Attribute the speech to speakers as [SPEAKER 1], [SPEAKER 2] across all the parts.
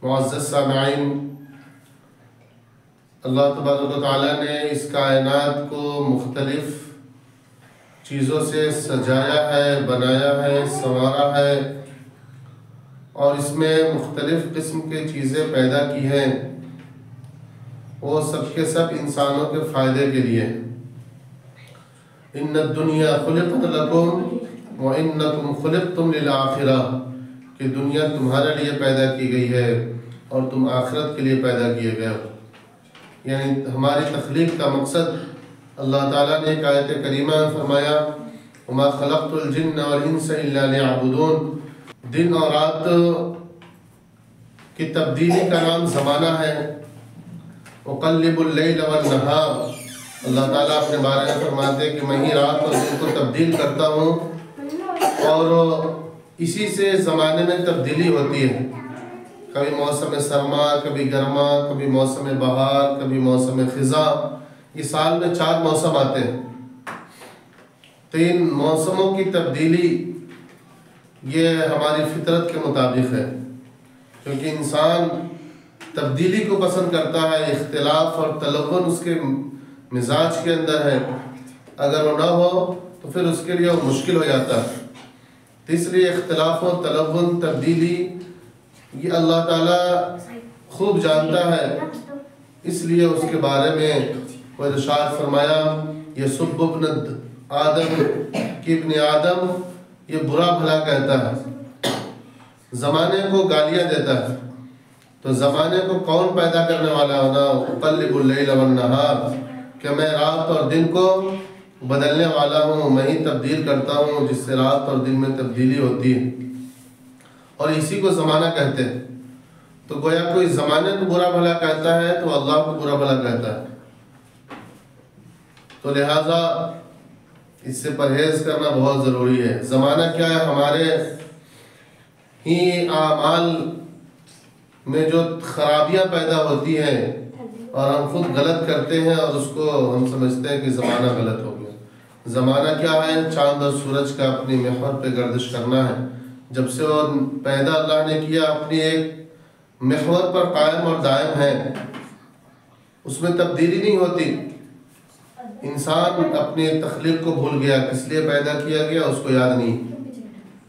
[SPEAKER 1] معزز سامعین، اللہ تبارک و تعالیٰ نے اس کائنات کو مختلف چیزوں سے سجایا ہے، بنایا ہے، سنوارا ہے، اور اس میں مختلف قسم کے چیزیں پیدا کی ہیں، وہ سب کے سب انسانوں کے فائدے کے لیے۔ ان الدنیا خلقت لکم وانکم خلقتم للآخرہ، کہ دنیا تمہارے لیے پیدا کی گئی ہے اور تم آخرت کے لیے پیدا کیے گئے ہو۔ یعنی ہماری تخلیق کا مقصد اللہ تعالیٰ نے ایک آیت کریمہ میں فرمایا وما خلقت الجن والانس الا لیعبدون۔ دن اور رات کی تبدیلی کا نام زمانہ ہے۔ اقلب اللیل والنہار، اللہ تعالیٰ اپنے بارے میں فرماتے ہیں کہ میں ہی رات اور دن کو تبدیل کرتا ہوں، اور اسی سے زمانے میں تبدیلی ہوتی ہے۔ کبھی موسم سرما، کبھی گرما، کبھی موسم بہار، کبھی موسم خزاں۔ یہ سال میں 4 موسم آتے ہیں، تو ان موسموں کی تبدیلی یہ ہماری فطرت کے مطابق ہے، کیونکہ انسان تبدیلی کو پسند کرتا ہے۔ اختلاف اور تلون اس کے مزاج کے اندر ہے، اگر وہ نہ ہو تو پھر اس کے لیے وہ مشکل ہو جاتا ہے۔ تو اس لیے اختلاف و تلون، تبدیلی، یہ اللہ تعالیٰ خوب جانتا ہے، اس لیے اس کے بارے میں وہ ارشاد فرمایا یسب ابن آدم کہ ابن آدم یہ برا بھلا کہتا ہے، زمانے کو گالیاں دیتا ہے۔ تو زمانے کو کون پیدا کرنے والا ہونا؟ اقلب اللیل والنہار، کہ میں رات اور دن کو بدلنے والا ہوں، میں ہی تبدیل کرتا ہوں، جس سے رات اور دن میں تبدیلی ہوتی ہے، اور اسی کو زمانہ کہتے ہیں۔ تو گویا کوئی زمانے کو برا بھلا کہتا ہے تو اللہ کو برا بھلا کہتا ہے۔ تو لہٰذا اس سے پرہیز کرنا بہت ضروری ہے۔ زمانہ کیا ہے؟ ہمارے ہی اعمال میں جو خرابیاں پیدا ہوتی ہیں اور ہم خود غلط کرتے ہیں، اور اس کو ہم سمجھتے ہیں کہ زمانہ غلط ہو گیا۔ زمانہ کیا ہے؟ چاند اور سورج کا اپنی محور پہ گردش کرنا ہے۔ جب سے وہ پیدا اللہ نے کیا، اپنی ایک محور پر قائم اور دائم ہے، اس میں تبدیلی نہیں ہوتی۔ انسان اپنی تخلیق کو بھول گیا، کس لیے پیدا کیا گیا اس کو یاد نہیں،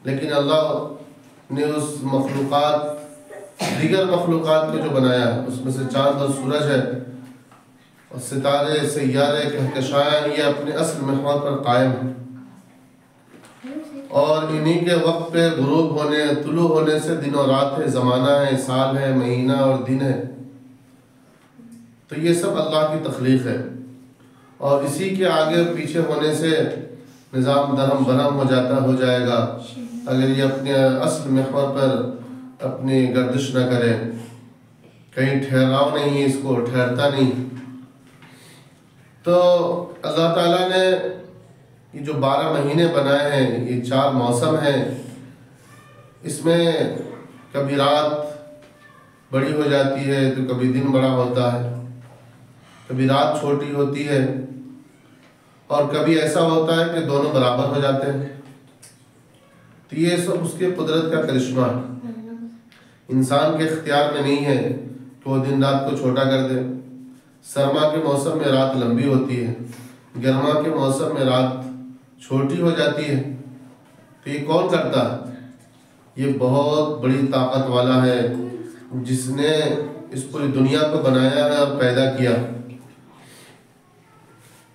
[SPEAKER 1] لیکن اللہ نے اس مخلوقات، دیگر مخلوقات کو جو بنایا ہے، اس میں سے چاند اور سورج ہے اور ستارے، سیارے، کہکشاں، یہ اپنے اصل محور پر قائم ہیں، اور انہی کے وقت پہ غروب ہونے، طلوع ہونے سے دن اور رات ہے، زمانہ ہے، سال ہے، مہینہ اور دن ہے۔ تو یہ سب اللہ کی تخلیق ہے، اور اسی کے آگے پیچھے ہونے سے نظام درہم برہم ہو جائے گا اگر یہ اپنے اصل محور پر اپنی گردش نہ کرے، کہیں ٹھہراؤ نہیں ہے، اس کو ٹھہرتا نہیں۔ تو اللہ تعالیٰ نے یہ جو 12 مہینے بنائے ہیں، یہ 4 موسم ہیں، اس میں کبھی رات بڑی ہو جاتی ہے تو کبھی دن بڑا ہوتا ہے، کبھی رات چھوٹی ہوتی ہے، اور کبھی ایسا ہوتا ہے کہ دونوں برابر ہو جاتے ہیں۔ تو یہ سب اس کے قدرت کا کرشمہ ہے، انسان کے اختیار میں نہیں ہے کہ وہ دن رات کو چھوٹا کر دے۔ سرما کے موسم میں رات لمبی ہوتی ہے، گرما کے موسم میں رات چھوٹی ہو جاتی ہے۔ تو یہ کون کرتا ہے؟ یہ بہت بڑی طاقت والا ہے، جس نے اس پوری دنیا کو بنایا ہے اور پیدا کیا،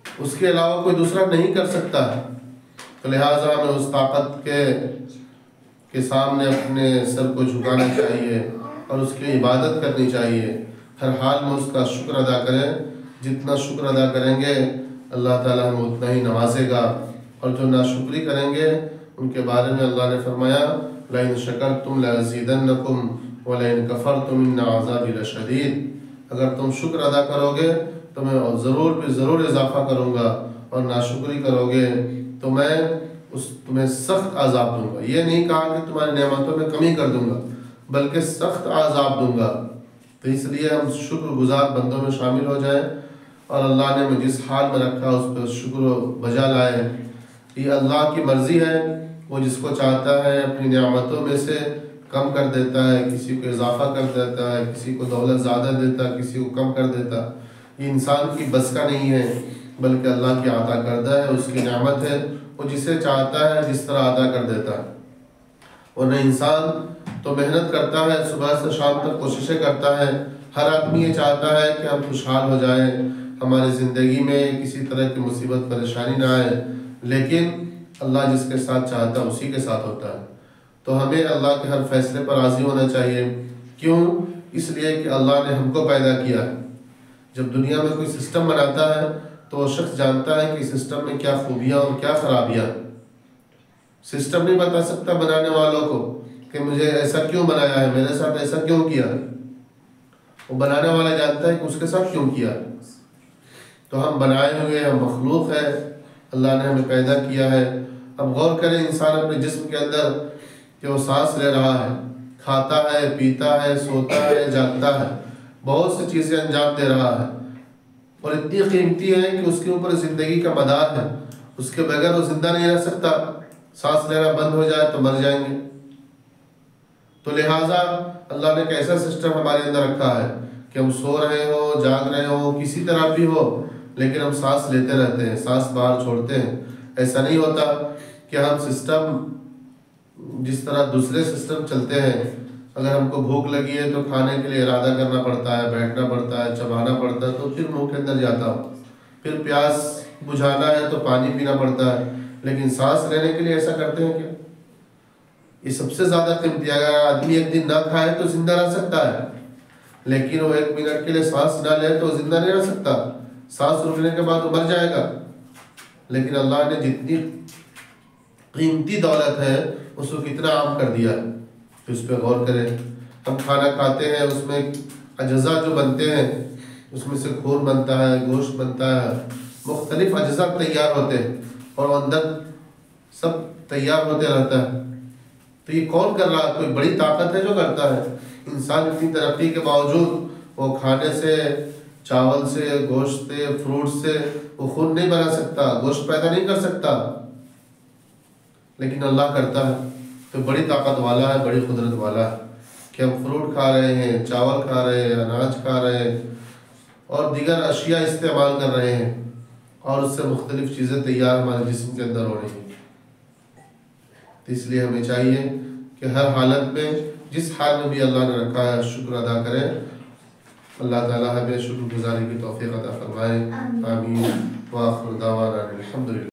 [SPEAKER 1] اس کے علاوہ کوئی دوسرا نہیں کر سکتا ہے۔ تو لہٰذا ہمیں اس طاقت کے سامنے اپنے سر کو جھکانا چاہیے اور اس کی عبادت کرنی چاہیے، ہر حال میں اس کا شکر ادا کریں۔ جتنا شکر ادا کریں گے اللہ تعالیٰ ہمیں اتنا ہی نوازے گا، اور جو ناشکری کریں گے ان کے بارے میں اللہ نے فرمایا لَإِن شَكَرْتُمْ لَأَزِيدَنَّكُمْ وَلَإِن كَفَرْتُمْ إِنَّ عَذَابِي لَشَدِيدٌ۔ اگر تم شکر ادا کرو گے تو میں ضرور اضافہ کروں گا، اور ناشکری کرو گے تو میں تمہیں سخت عذاب دوں گا۔ یہ نہیں کہا کہ تمہاری نعمتوں میں کمی کر دوں گا، بلکہ سخت عذاب دوں گا۔ تو اس لیے ہم شکر گزار بندوں میں شامل ہو جائیں، اور اللہ نے مجھے جس حال میں رکھا اس پہ شکر بجا لائے۔ یہ اللہ کی مرضی ہے، وہ جس کو چاہتا ہے اپنی نعمتوں میں سے کم کر دیتا ہے، کسی کو اضافہ کر دیتا ہے، کسی کو دولت زیادہ دیتا ہے، کسی کو کم کر دیتا ہے۔ یہ انسان کی بس کا نہیں ہے، بلکہ اللہ کی عطا کردہ ہے، اس کی نعمت ہے، وہ جسے چاہتا ہے جس طرح عطا کر دیتا ہے۔ ورنہ انسان تو محنت کرتا ہے، صبح سے شام تک کوششیں کرتا ہے، ہر آدمی یہ چاہتا ہے کہ ہم خوشحال ہو جائیں، ہماری زندگی میں کسی طرح کی مصیبت پریشانی نہ آئے، لیکن اللہ جس کے ساتھ چاہتا ہے اسی کے ساتھ ہوتا ہے۔ تو ہمیں اللہ کے ہر فیصلے پر راضی ہونا چاہیے۔ کیوں؟ اس لیے کہ اللہ نے ہم کو پیدا کیا ہے۔ جب دنیا میں کوئی سسٹم بناتا ہے تو وہ شخص جانتا ہے کہ اس سسٹم میں کیا خوبیاں اور کیا خرابیاں۔ سسٹم نہیں بتا سکتا بنانے والوں کو کہ مجھے ایسا کیوں بنایا ہے، میرے ساتھ ایسا کیوں کیا ہے۔ وہ بنانے والا جانتا ہے کہ اس کے ساتھ کیوں کیا۔ تو ہم بنائے ہوئے، ہم مخلوق ہے، اللہ نے ہمیں پیدا کیا ہے۔ اب غور کریں انسان اپنے جسم کے اندر کہ وہ سانس لے رہا ہے، کھاتا ہے، پیتا ہے، سوتا ہے، جاگتا ہے، بہت سی چیزیں انجام دے رہا ہے، اور اتنی قیمتی ہے کہ اس کے اوپر زندگی کا مدار ہے، اس کے بغیر وہ زندہ نہیں رہ سکتا۔ سانس لینا بند ہو جائے تو مر جائیں گے۔ تو لہٰذا اللہ نے ایک ایسا سسٹم ہمارے اندر رکھا ہے کہ ہم سو رہے ہوں، جاگ رہے ہوں، کسی طرح بھی ہو، لیکن ہم سانس لیتے رہتے ہیں، سانس باہر چھوڑتے ہیں۔ ایسا نہیں ہوتا کہ ہم سسٹم جس طرح دوسرے سسٹم چلتے ہیں، اگر ہم کو بھوک لگی ہے تو کھانے کے لیے ارادہ کرنا پڑتا ہے، بیٹھنا پڑتا ہے، چبانا پڑتا ہے تو پھر منہ کے اندر جاتا ہو، پھر پیاس بجھانا ہے تو پانی پینا پڑتا ہے، لیکن سانس لینے کے لیے ایسا کرتے ہیں کیا؟ یہ سب سے زیادہ قیمتی ہے۔ اگر آدمی ایک دن نہ کھائے تو زندہ رہ سکتا ہے، لیکن وہ 1 منٹ کے لیے سانس نہ لے تو زندہ نہیں رہ سکتا، سانس رکنے کے بعد وہ مر جائے گا۔ لیکن اللہ نے جتنی قیمتی دولت ہے اس کو کتنا عام کر دیا ہے، تو اس پہ غور کریں۔ ہم کھانا کھاتے ہیں، اس میں اجزاء جو بنتے ہیں، اس میں سے خون بنتا ہے، گوشت بنتا ہے، مختلف اجزاء تیار ہوتے ہیں، اور اندر سب تیار ہوتے رہتا ہے۔ تو یہ کون کر رہا ہے؟ کوئی بڑی طاقت ہے جو کرتا ہے۔ انسان اتنی ترقی کے باوجود وہ کھانے سے، چاول سے، گوشت سے، فروٹ سے وہ خون نہیں بنا سکتا، گوشت پیدا نہیں کر سکتا، لیکن اللہ کرتا ہے۔ تو بڑی طاقت والا ہے، بڑی قدرت والا ہے کہ ہم فروٹ کھا رہے ہیں، چاول کھا رہے ہیں، اناج کھا رہے ہیں، اور دیگر اشیاء استعمال کر رہے ہیں، اور اس سے مختلف چیزیں تیار ہمارے جسم کے اندر ہو رہی ہیں۔ تو اس لیے ہمیں چاہیے کہ ہر حالت میں، جس حال میں بھی اللہ نے رکھا ہے، شکر ادا کریں۔ اللہ تعالیٰ ہمیں شکر گزاری کی توفیق عطا فرمائے۔ آمین۔ وآخر دعوانا الحمدللہ۔